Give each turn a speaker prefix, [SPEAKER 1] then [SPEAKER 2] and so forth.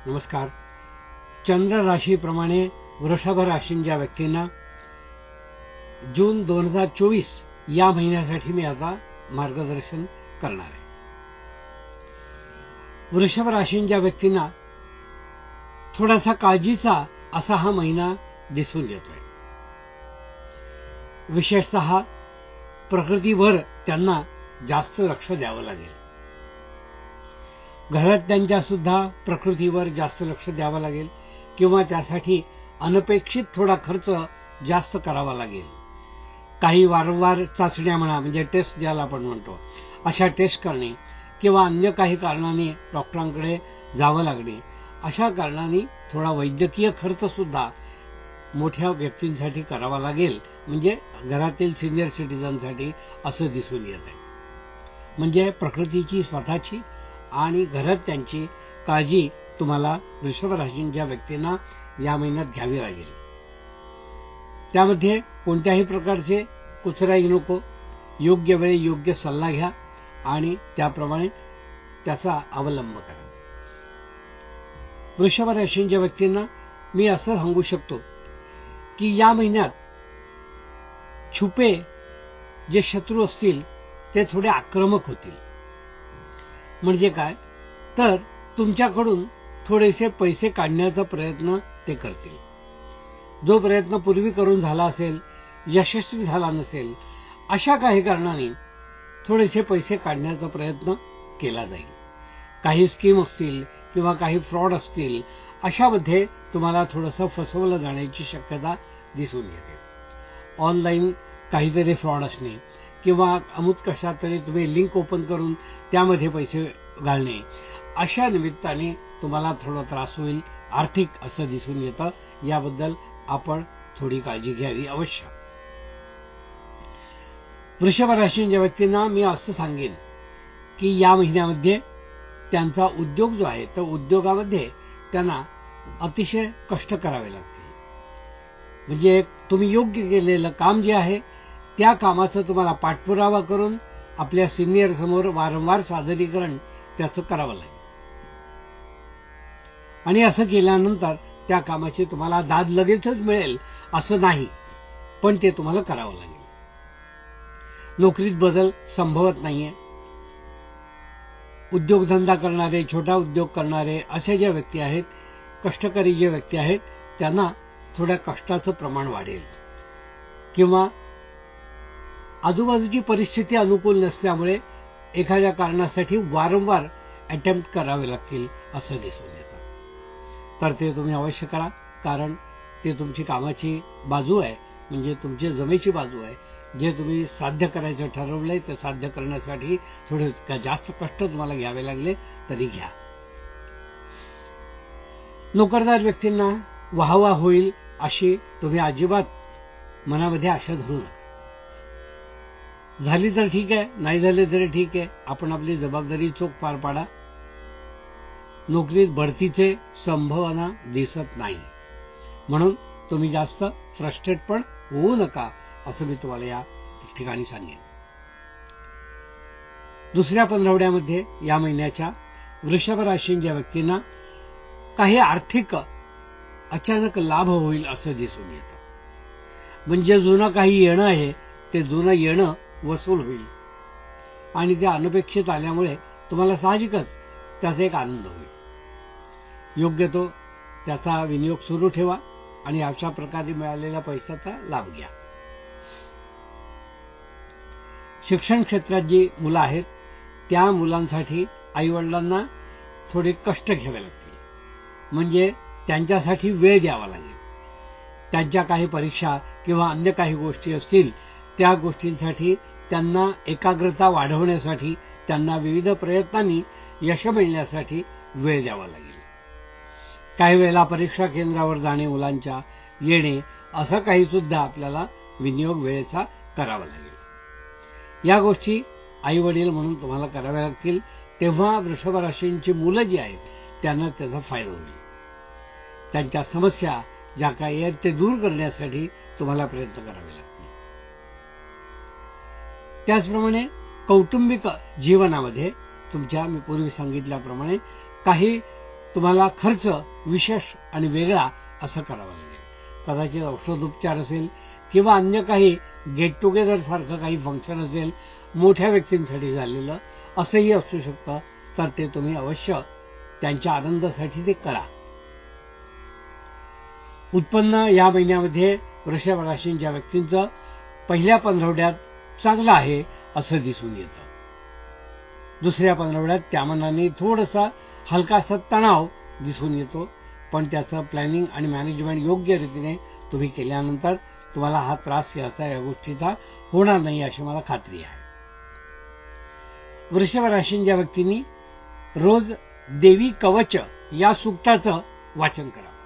[SPEAKER 1] नमस्कार. चंद्र राशीप्रमाणे वृषभ राशींच्या व्यक्तींना जून 2024 या महिन्यासाठी मी आता मार्गदर्शन करणार आहे. वृषभ राशींच्या व्यक्तींना थोडासा काळजीचा असा हा महिना दिसून येतोय. विशेषतः प्रकृतीवर त्यांना जास्त लक्ष द्यावं लागेल. घरातल्यांच्या सुद्धा प्रकृतीवर जास्त लक्ष द्यावं लागेल किंवा त्यासाठी अनपेक्षित थोडा खर्च जास्त करावा लागेल. काही वारंवार चाचण्या म्हणा, म्हणजे टेस्ट ज्याला आपण म्हणतो, अशा टेस्ट करणे किंवा अन्य काही कारणाने डॉक्टरांकडे जावं लागणे, अशा कारणाने थोडा वैद्यकीय खर्च सुद्धा मोठ्या व्यक्तींसाठी करावा लागेल. म्हणजे घरातील सिनियर सिटीजनसाठी असं दिसून येत आहे. म्हणजे प्रकृतीची स्वतःची आणि घरात त्यांची काळजी तुम्हाला वृषभ राशींच्या व्यक्तींना या महिन्यात घ्यावी लागेल. त्यामध्ये कोणत्याही प्रकारचे कुचराई नको. योग्य वेळी योग्य सल्ला घ्या आणि त्याप्रमाणे त्याचा अवलंब करा. वृषभ राशींच्या व्यक्तींना मी असं सांगू शकतो की या महिन्यात छुपे जे शत्रू असतील ते थोडे आक्रमक होतील. म्हणजे काय, तर तुमच्याकडून थोडेसे पैसे काढण्याचा प्रयत्न ते करतील. जो प्रयत्न पूर्वी करून झाला असेल, यशस्वी झाला नसेल, अशा काही कारणाने थोडेसे पैसे काढण्याचा प्रयत्न केला जाईल. काही स्कीम असतील किंवा काही फ्रॉड असतील, अशामध्ये तुम्हाला थोडंसं फसवलं जाण्याची शक्यता दिसून येते. ऑनलाईन काहीतरी फ्रॉड असणे किंवा अमुक कशा तरी तुम्ही लिंक ओपन करून त्यामध्ये पैसे घालणे, अशा निमित्ताने तुम्हाला थोडा त्रास होईल आर्थिक, असं दिसून येतं. याबद्दल आपण थोडी काळजी घ्यावी अवश्य. वृषभ राशीच्या व्यक्तींना मी असं सांगेन की या महिन्यामध्ये त्यांचा उद्योग जो आहे, त्या उद्योगामध्ये त्यांना अतिशय कष्ट करावे लागतील. म्हणजे तुम्ही योग्य केलेलं काम जे आहे त्या कामाचं तुम्हाला पाठपुरावा करून आपल्या सिनियर समोर वारंवार सादरीकरण त्याचं करावं लागेल. आणि असं केल्यानंतर त्या कामाची तुम्हाला दाद लगेचच मिळेल असं नाही, पण ते तुम्हाला करावं लागेल. नोकरीत बदल संभवत नाहीये. उद्योगधंदा करणारे, छोटा उद्योग करणारे असे जे व्यक्ती आहेत, कष्टकरी जे व्यक्ती आहेत, त्यांना थोड्या कष्टाचं प्रमाण वाढेल किंवा आजूबाजूची परिस्थिती अनुकूल नसल्यामुळे एखाद्या कारणासाठी वारंवार अटेम्प्ट करावे लागतील असं दिसून येतं. तर ते तुम्ही अवश्य करा, कारण ते तुमची कामाची बाजू आहे, म्हणजे तुमची जमेची बाजू आहे. जे तुम्ही साध्य करायचं ठरवलंय ते साध्य करण्यासाठी थोडे जास्त कष्ट तुम्हाला घ्यावे लागले तरी घ्या. नोकरदार व्यक्तींना वाहवा होईल अशी तुम्ही अजिबात मनामध्ये आशा धरू नका. झाली तर ठीक आहे, नाही झाली तरी ठीक आहे. आपण आपली जबाबदारी चोख पार पाडा. नोकरीत बढतीचे संभावना दिसत नाही, म्हणून तुम्ही जास्त फ्रस्ट्रेट पण होऊ नका असं मी तुम्हाला या ठिकाणी सांगेन. दुसऱ्या पंधरवड्यामध्ये या महिन्याच्या वृषभ राशीच्या व्यक्तींना काही आर्थिक अचानक लाभ होईल असं दिसून येतं. म्हणजे जुनं काही येणं आहे ते जुनं येणं वसूल होईल आणि ते अनपेक्षित आल्यामुळे तुम्हाला साहजिकच त्याचा एक आनंद होईल. योग्य तो त्याचा विनियोग सुरू ठेवा आणि अशा प्रकारे मिळालेल्या पैशाचा लाभ घ्या. शिक्षण क्षेत्रात जी मुलं आहेत त्या मुलांसाठी आईवडिलांना थोडे कष्ट घ्यावे लागतील. म्हणजे त्यांच्यासाठी वेळ द्यावा लागेल. त्यांच्या काही परीक्षा किंवा अन्य काही गोष्टी असतील त्या गोष्टींसाठी त्यांना एकाग्रता वाढवण्यासाठी, त्यांना विविध प्रयत्नांनी यश मिळण्यासाठी वेळ द्यावा लागेल. काही वेळेला परीक्षा केंद्रावर जाणे, मुलांच्या येणे, असं काही सुद्धा आपल्याला विनियोग वेळेचा करावा लागेल. या गोष्टी आई वडील म्हणून तुम्हाला कराव्या लागतील. तेव्हा वृषभ राशींची मुलं जी आहेत त्यांना त्याचा फायदा होईल. त्यांच्या समस्या ज्या काही आहेत ते दूर करण्यासाठी तुम्हाला प्रयत्न करावे लागतील. त्याचप्रमाणे कौटुंबिक जीवनामध्ये तुमच्या मी पूर्वी सांगितल्याप्रमाणे काही तुम्हाला खर्च विशेष आणि वेगळा असं करावा लागेल. कदाचित औषधोपचार असेल किंवा अन्य काही गेट टुगेदर सारखं काही फंक्शन असेल, मोठ्या व्यक्तींसाठी झालेलं असंही असू शकतं. तर ते तुम्ही अवश्य त्यांच्या आनंदासाठी ते करा. उत्पन्न या महिन्यामध्ये वृषभ राशींच्या व्यक्तींचं पहिल्या पंधरवड्यात चांगलं आहे असं दिसून येतं. दुसऱ्या पंधरवड्यात त्या मनाने थोडासा हलकासा तणाव दिसून येतो, पण त्याचं प्लॅनिंग आणि मॅनेजमेंट योग्य रीतीने तुम्ही केल्यानंतर तुम्हाला हा त्रास या गोष्टीचा होणार नाही अशी मला खात्री आहे. वृषभ राशींच्या व्यक्तींनी रोज देवी कवच या सूक्ताचं वाचन करा.